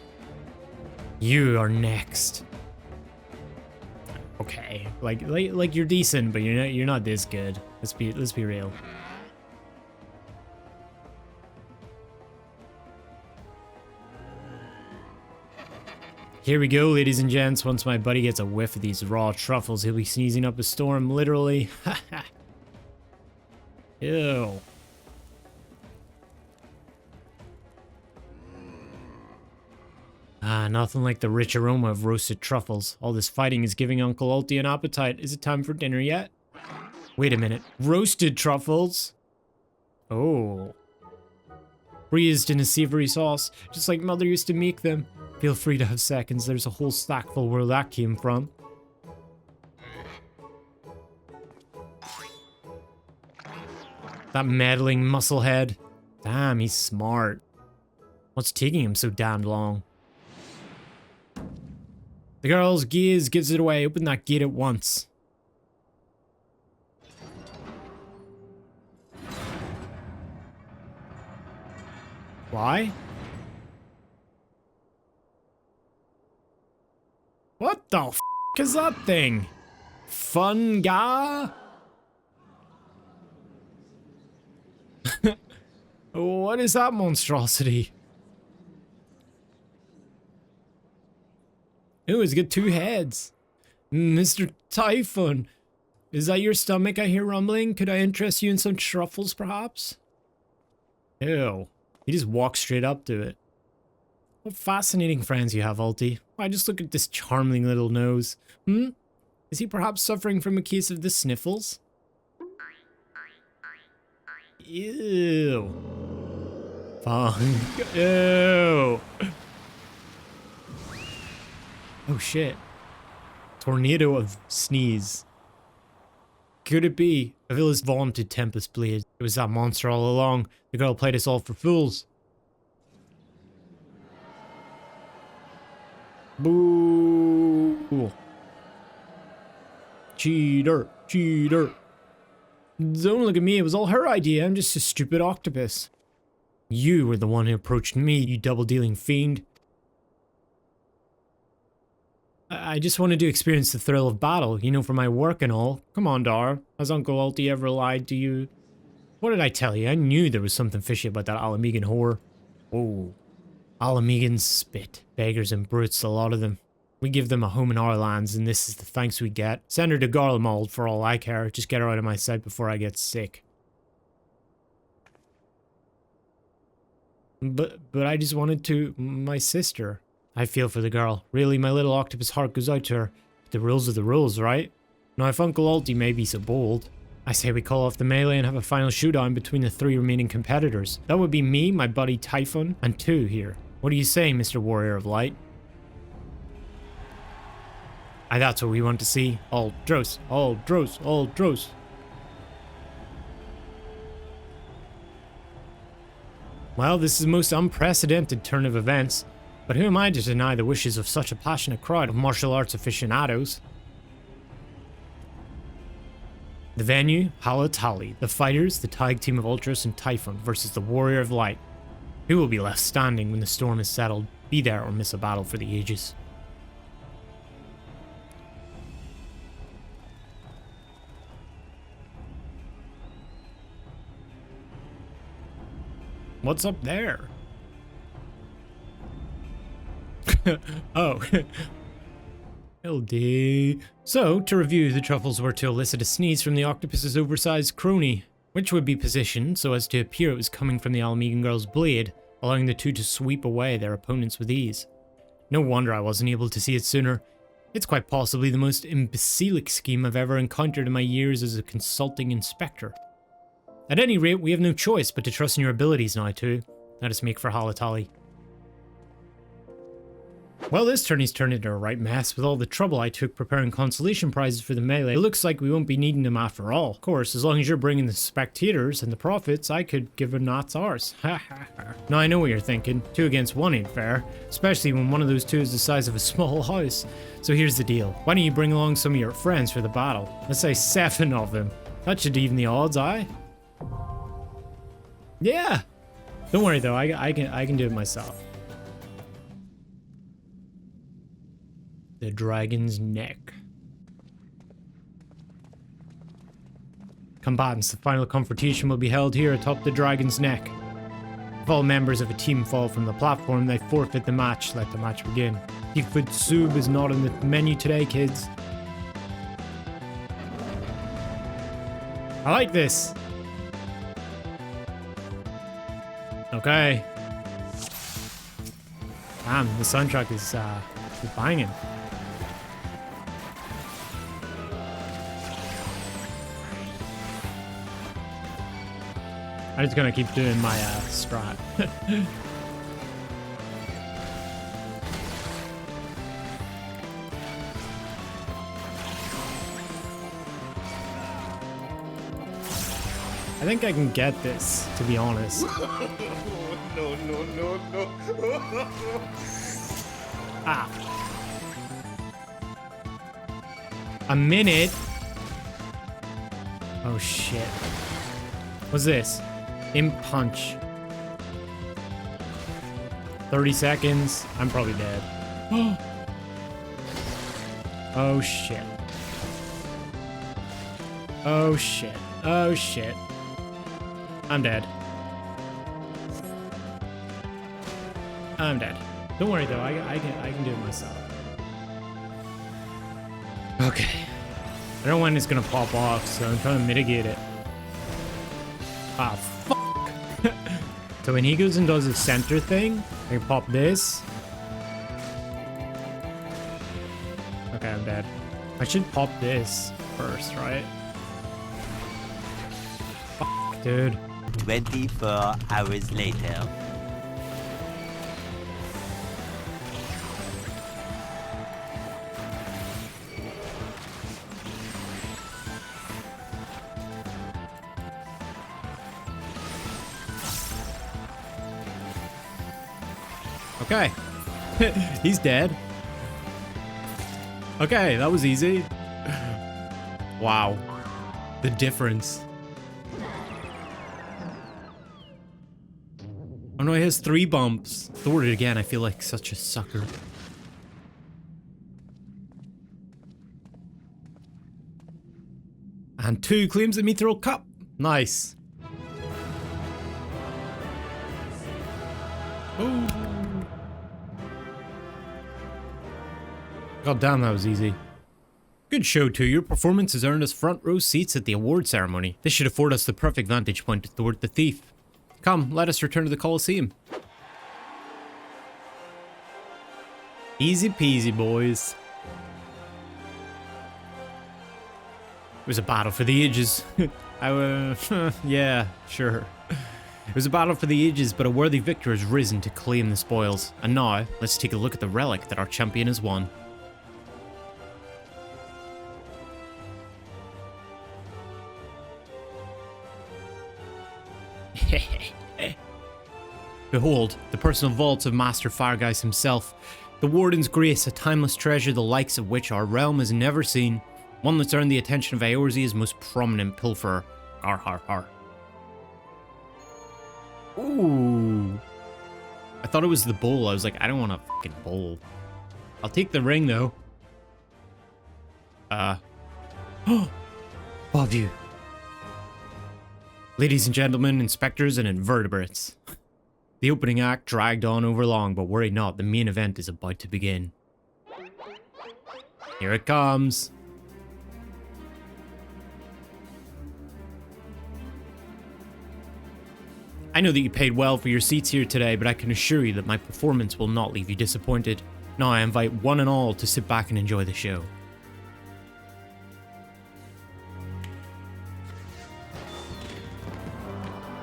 You are next. Okay, like you're decent, but you're not this good. Let's be real. Here we go, ladies and gents. Once my buddy gets a whiff of these raw truffles, he'll be sneezing up a storm, literally. Ew. Ah, nothing like the rich aroma of roasted truffles. All this fighting is giving Uncle Ulti an appetite. Is it time for dinner yet? Wait a minute. Roasted truffles? Oh. Braised in a savory sauce, just like Mother used to make them. Feel free to have seconds. There's a whole stack full where that came from. That meddling musclehead. Damn, he's smart. What's taking him so damned long? The girl's gaze gives it away. Open that gate at once. Why? What the f is that thing? Funga? What is that monstrosity? Ooh, it's got two heads. Mr. Typhon, is that your stomach I hear rumbling? Could I interest you in some truffles, perhaps? Ew. He just walks straight up to it. What fascinating friends you have, Ulti. Why, just look at this charming little nose. Is he perhaps suffering from a case of the sniffles? Ew. Fun. Ew. Oh shit. Tornado of sneeze. Could it be Avila's vaunted Tempest Blade? It was that monster all along. The girl played us all for fools. Boo! Cheater! Cheater! Don't look at me, it was all her idea. I'm just a stupid octopus. You were the one who approached me, you double-dealing fiend. I just wanted to experience the thrill of battle, you know, for my work and all. Come on, Dar. Has Uncle Ulti ever lied to you? What did I tell you? I knew there was something fishy about that Alamegan whore. Whoa. Alamegans spit. Beggars and brutes, a lot of them. We give them a home in our lands, and this is the thanks we get. Send her to Garlemald for all I care. Just get her out of my sight before I get sick. But I just wanted to... my sister. I feel for the girl. Really, my little octopus heart goes out to her. The rules are the rules, right? Now, if Uncle Ulti may be so bold, I say we call off the melee and have a final showdown between the 3 remaining competitors. That would be me, my buddy Typhon, and 2 here. What do you say, Mr. Warrior of Light? Aye, that's what we want to see. Ultros, Ultros, Ultros. Well, this is a most unprecedented turn of events. But who am I to deny the wishes of such a passionate crowd of martial arts aficionados? The venue, Halatali. The fighters, the tag team of Ultros and Typhon versus the Warrior of Light. Who will be left standing when the storm is settled? Be there or miss a battle for the ages. What's up there? Oh. LD. So, to review, the truffles were to elicit a sneeze from the octopus's oversized crony, which would be positioned so as to appear it was coming from the Alamegan girl's blade, allowing the two to sweep away their opponents with ease. No wonder I wasn't able to see it sooner. It's quite possibly the most imbecilic scheme I've ever encountered in my years as a consulting inspector. At any rate, we have no choice but to trust in your abilities now too. Let us make for Halatali. Well, this tourney's turned into a right mess with all the trouble I took preparing consolation prizes for the melee. It looks like we won't be needing them after all. Of course, as long as you're bringing the spectators and the profits, I could give a knots ours. Ha ha ha. Now I know what you're thinking. 2 against 1 ain't fair, especially when one of those 2 is the size of a small house. So here's the deal. Why don't you bring along some of your friends for the battle? Let's say 7 of them. That should even the odds, aye? Yeah. Don't worry though, I can do it myself. The dragon's neck. Combatants, the final confrontation will be held here atop the dragon's neck. If all members of a team fall from the platform, they forfeit the match. Let the match begin. Seafood soup is not on the menu today, kids. I like this. Okay. Damn, the soundtrack is banging. I'm just gonna keep doing my strat. I think I can get this, to be honest. No. Ah. A minute. Oh shit. What's this? Imp punch. 30 seconds. I'm probably dead. Oh shit. Oh shit. Oh shit. I'm dead. I'm dead. Don't worry though, I can do it myself. Okay. I don't know when it's gonna pop off, so I'm trying to mitigate it. Ah, fuck. So when he goes and does his center thing, I can pop this. Okay, I'm dead. I should pop this first, right? Fuck, dude. 24 hours later. Okay. He's dead. Okay, that was easy. Wow. The difference. Oh no, he has 3 bumps. Thwarted again, I feel like such a sucker. And 2 claims the Mithril Cup. Nice. Oh. God damn, that was easy. Good show too. Your performance has earned us front row seats at the award ceremony. This should afford us the perfect vantage point to thwart the thief. Come, let us return to the Coliseum. Easy peasy, boys. It was a battle for the ages. Yeah, sure. It was a battle for the ages, but a worthy victor has risen to claim the spoils. And now, let's take a look at the relic that our champion has won. Behold, the personal vaults of Master Firegeist himself. The Warden's Grace, a timeless treasure the likes of which our realm has never seen. One that's earned the attention of Eorzea's most prominent pilferer. Har har har. Ooh. I thought it was the bowl. I was like, I don't want a fucking bowl. I'll take the ring though. Above you. Ladies and gentlemen, inspectors and invertebrates. The opening act dragged on over long, but worry not, the main event is about to begin. Here it comes. I know that you paid well for your seats here today, but I can assure you that my performance will not leave you disappointed. Now I invite one and all to sit back and enjoy the show.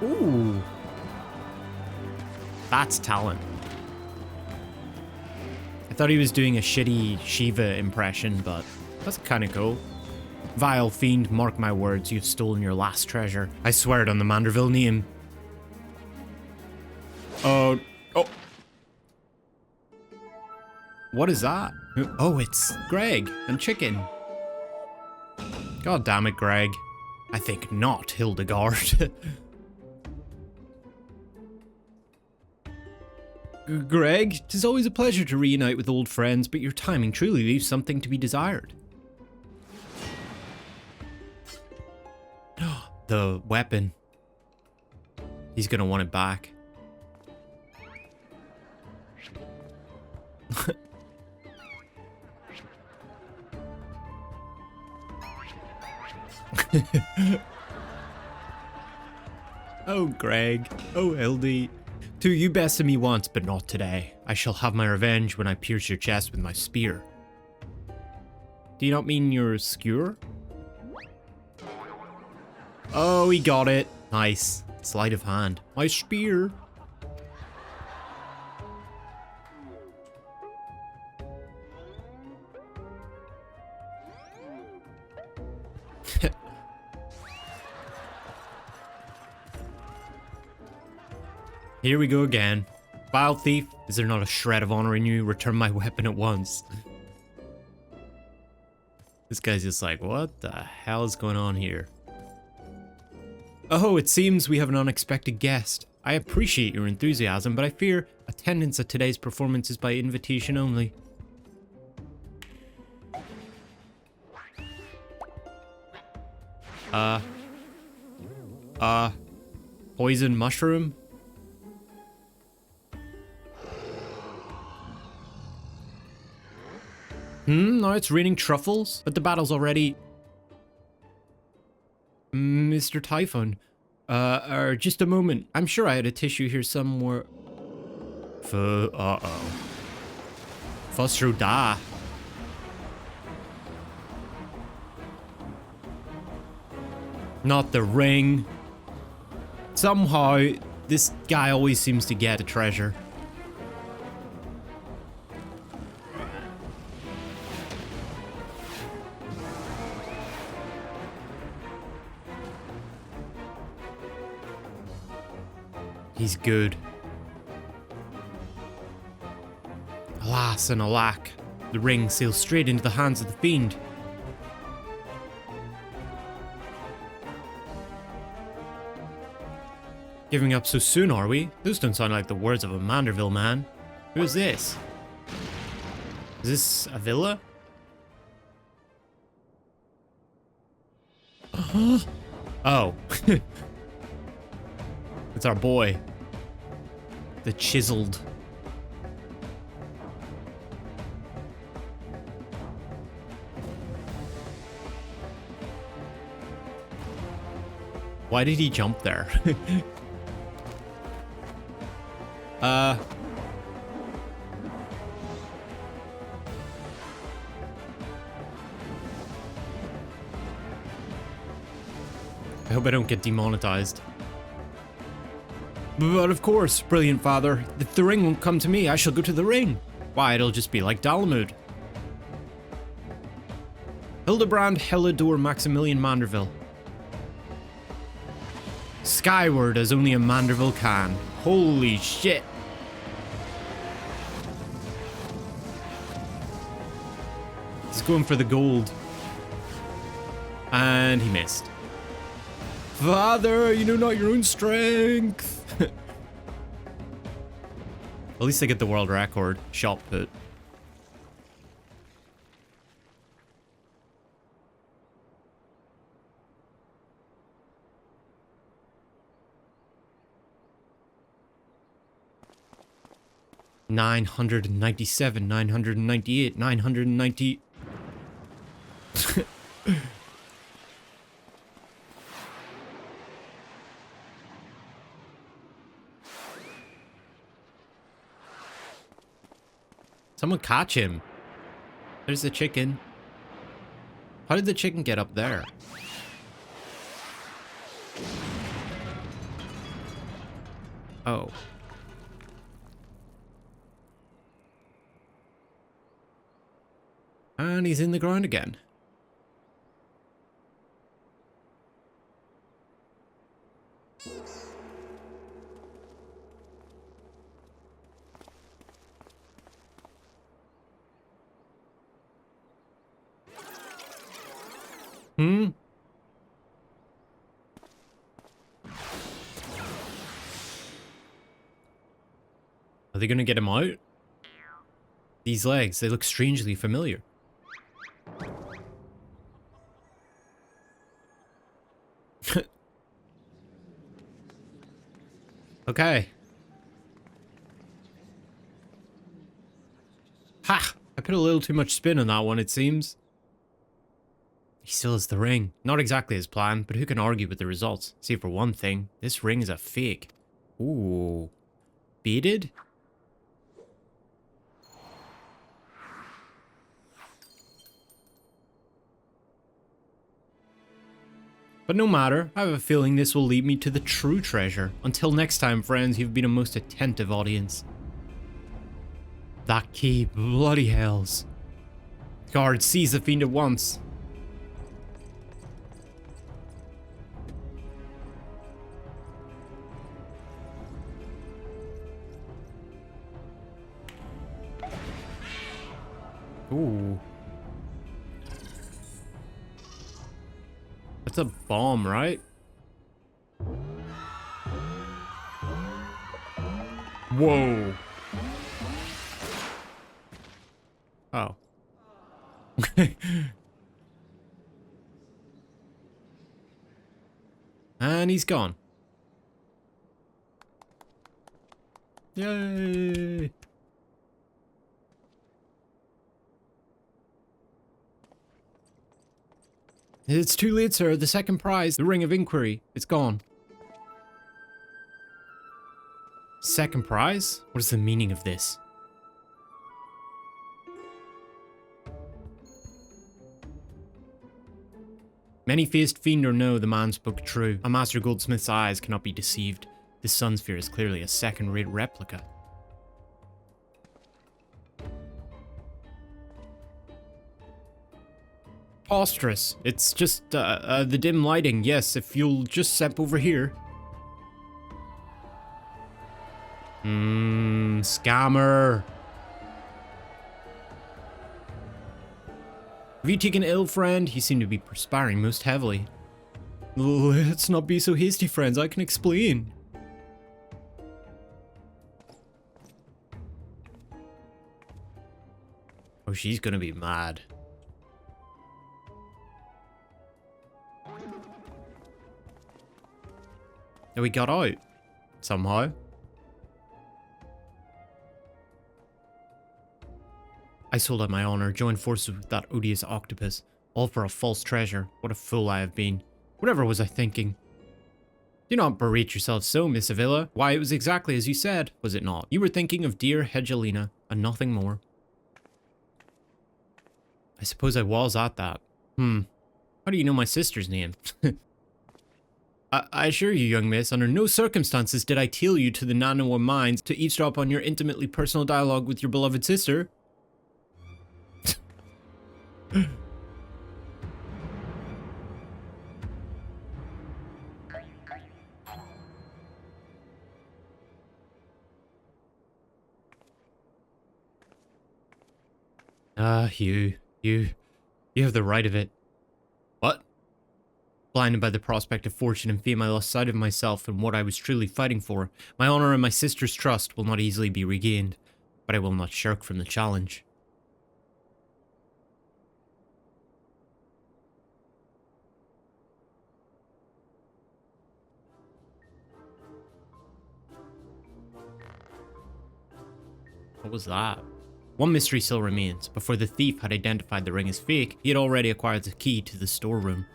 Ooh. That's talent. I thought he was doing a shitty Shiva impression, but that's kind of cool. Vile fiend, mark my words, you've stolen your last treasure. I swear it on the Manderville name. Oh. What is that? Oh, it's Greg and Chicken. God damn it, Greg. I think not, Hildegard. Greg, 'tis always a pleasure to reunite with old friends, but your timing truly leaves something to be desired. The weapon. He's gonna want it back. Oh, Greg. Oh, LD. Two, you bested me once, but not today. I shall have my revenge when I pierce your chest with my spear. Do you not mean your skewer? Oh, he got it. Nice. Sleight of hand. My spear. Here we go again. Vile thief, is there not a shred of honor in you? Return my weapon at once. This guy's just like, what the hell is going on here? Oh, it seems we have an unexpected guest. I appreciate your enthusiasm, but I fear attendance at today's performance is by invitation only. Poison mushroom? No, it's raining truffles, but the battle's already... Mr. Typhon, just a moment. I'm sure I had a tissue here somewhere. Uh-oh. Fostro da. Not the ring. Somehow, this guy always seems to get a treasure. He's good. Alas and alack, the ring sails straight into the hands of the fiend. Giving up so soon, are we? Those don't sound like the words of a Manderville man. Who is this? Is this Avila? Oh. It's our boy. The chiseled. Why did he jump there? I hope I don't get demonetized. But of course, brilliant father, if the ring won't come to me, I shall go to the ring. Why, it'll just be like Dalamud. Hildibrand, Helidor, Maximilian Manderville. Skyward as only a Manderville can. Holy shit. He's going for the gold. And he missed. Father, you know not your own strength. At least I get the world record. Shot put. $997, $998, $990. Someone catch him. There's the chicken. How did the chicken get up there? Oh. And he's in the ground again. Are they gonna get him out? These legs, they look strangely familiar. Okay. Ha! I put a little too much spin on that one, it seems. He still has the ring. Not exactly his plan, but who can argue with the results? See, for one thing, this ring is a fake. Ooh. baited? But no matter, I have a feeling this will lead me to the true treasure. Until next time, friends, you've been a most attentive audience. That key, bloody hells. Guard, seize the fiend at once. Ooh. That's a bomb, right? Whoa. Oh. And he's gone. Yay. It's too late, sir. The second prize, the Ring of Inquiry, it's gone. Second prize? What is the meaning of this? Many-faced fiend or no, the man spoke true. A master goldsmith's eyes cannot be deceived. This sun sphere is clearly a second-rate replica. Preposterous. It's just, the dim lighting. Yes, if you'll just step over here. Scammer. Have you taken ill, friend? You seem to be perspiring most heavily. Let's not be so hasty, friends. I can explain. Oh, she's gonna be mad. And we got out. Somehow. I sold out my honor, joined forces with that odious octopus, all for a false treasure. What a fool I have been. Whatever was I thinking? Do not berate yourself so, Miss Avila. Why, it was exactly as you said, was it not? You were thinking of dear Hegelina, and nothing more. I suppose I was at that. How do you know my sister's name? I assure you, young miss, under no circumstances did I tell you to the nano of minds to eavesdrop on your intimately personal dialogue with your beloved sister. You have the right of it. What? Blinded by the prospect of fortune and fame, I lost sight of myself and what I was truly fighting for. My honor and my sister's trust will not easily be regained, but I will not shirk from the challenge. What was that? One mystery still remains. Before the thief had identified the ring as fake, he had already acquired the key to the storeroom.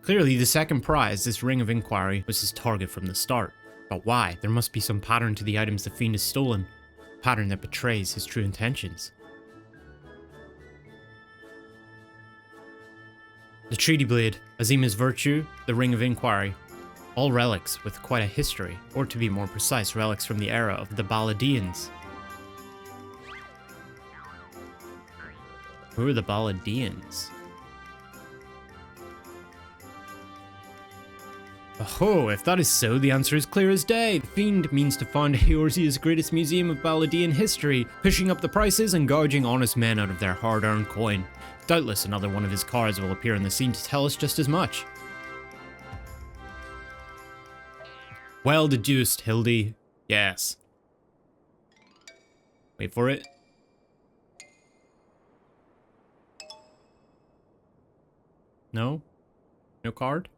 Clearly, the second prize, this Ring of Inquiry, was his target from the start. But why? There must be some pattern to the items the fiend has stolen. A pattern that betrays his true intentions. The Treaty Blade, Azima's Virtue, the Ring of Inquiry. All relics with quite a history, or to be more precise, relics from the era of the Balladians. Who are the Balladians? Oh, if that is so, the answer is clear as day. The fiend means to found Eorzea's greatest museum of Balladian history, pushing up the prices and gouging honest men out of their hard-earned coin. Doubtless another one of his cards will appear on the scene to tell us just as much. Well deduced, Hildy. Yes. Wait for it. No? No card?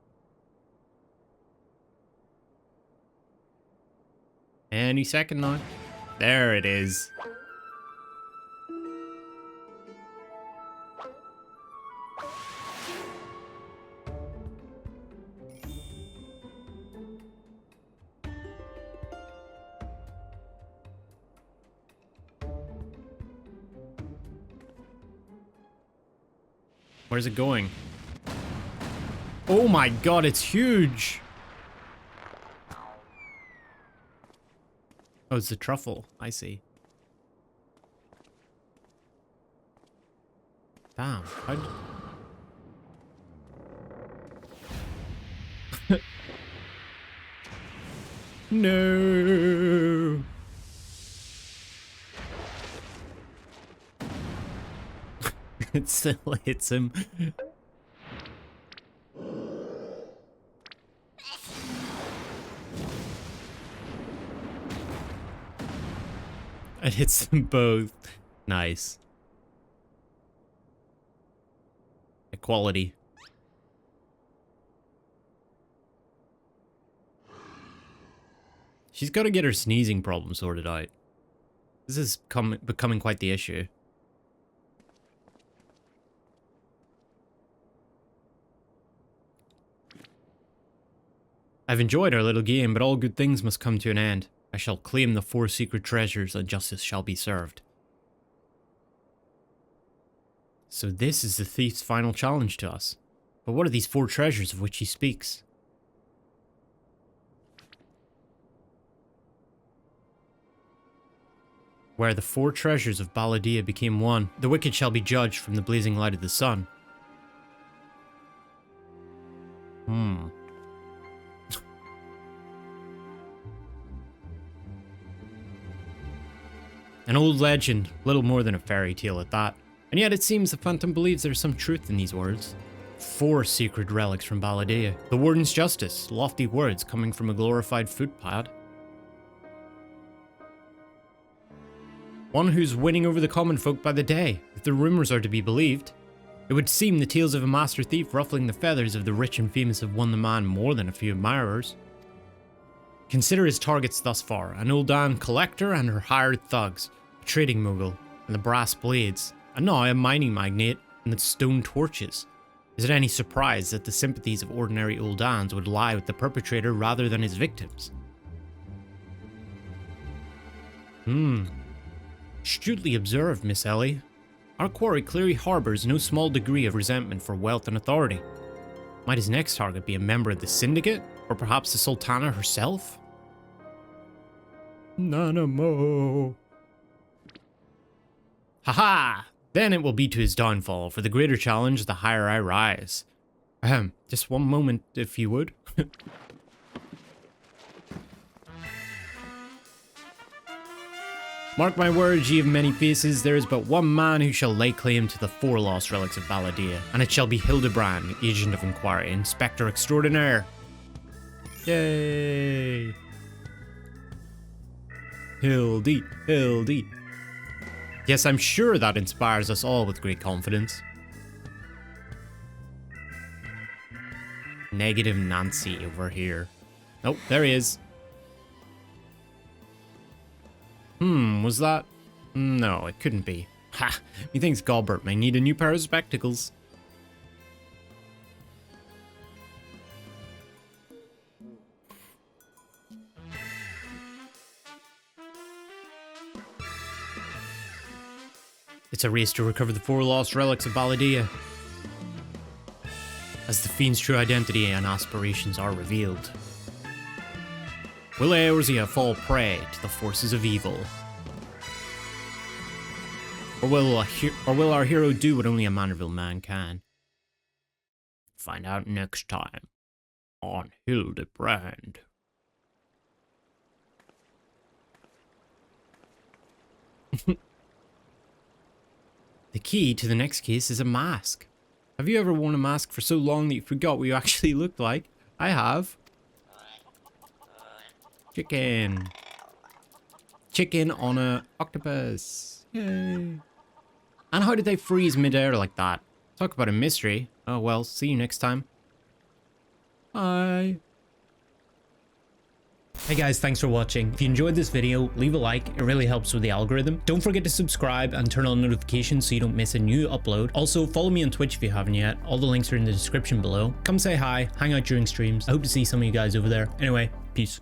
Any second now. There it is. Where's it going? Oh my god, it's huge! Oh, it's the truffle. I see. Damn. How'd... No. It still hits him. It hits them both. Nice. Equality. She's got to get her sneezing problem sorted out. This is becoming quite the issue. I've enjoyed our little game, but all good things must come to an end. I shall claim the 4 secret treasures and justice shall be served. So this is the thief's final challenge to us. But what are these 4 treasures of which he speaks? Where the 4 treasures of Balladia became one, the wicked shall be judged from the blazing light of the sun. An old legend, little more than a fairy tale at that. And yet it seems the Phantom believes there's some truth in these words. 4 secret relics from Balladia. The Warden's justice, lofty words coming from a glorified footpad. One who's winning over the common folk by the day, if the rumours are to be believed. It would seem the tales of a master thief ruffling the feathers of the rich and famous have won the man more than a few admirers. Consider his targets thus far, an Uldan collector and her hired thugs, a trading mogul, and the brass blades, and now a mining magnate and the stone torches. Is it any surprise that the sympathies of ordinary Uldans would lie with the perpetrator rather than his victims? Astutely observed, Miss Ellie. Our quarry clearly harbours no small degree of resentment for wealth and authority. Might his next target be a member of the Syndicate? Or perhaps the Sultana herself? Nanamo. Haha! Then it will be to his downfall. For the greater challenge, the higher I rise. Just one moment, if you would. Mark my words, ye of many faces, there is but one man who shall lay claim to the 4 lost relics of Balladia, and it shall be Hildibrand, agent of Inquiry, Inspector Extraordinaire. Yay! Hildy. Yes, I'm sure that inspires us all with great confidence. Negative Nancy over here. Oh, there he is. Was that? No, it couldn't be. Ha! Methinks Godbert may need a new pair of spectacles. It's a race to recover the 4 lost relics of Balladia. As the fiend's true identity and aspirations are revealed, will Eorzea fall prey to the forces of evil? Or will our hero do what only a Manderville man can? Find out next time on Hildibrand. The key to the next case is a mask. Have you ever worn a mask for so long that you forgot what you actually looked like? I have. Chicken. Chicken on a octopus. Yay. And how did they freeze midair like that? Talk about a mystery. Oh well, see you next time. Bye. Hey guys, thanks for watching. If you enjoyed this video, leave a like, it really helps with the algorithm. Don't forget to subscribe and turn on notifications so you don't miss a new upload. Also, follow me on Twitch if you haven't yet. All the links are in the description below. Come say hi, hang out during streams. I hope to see some of you guys over there. Anyway, peace.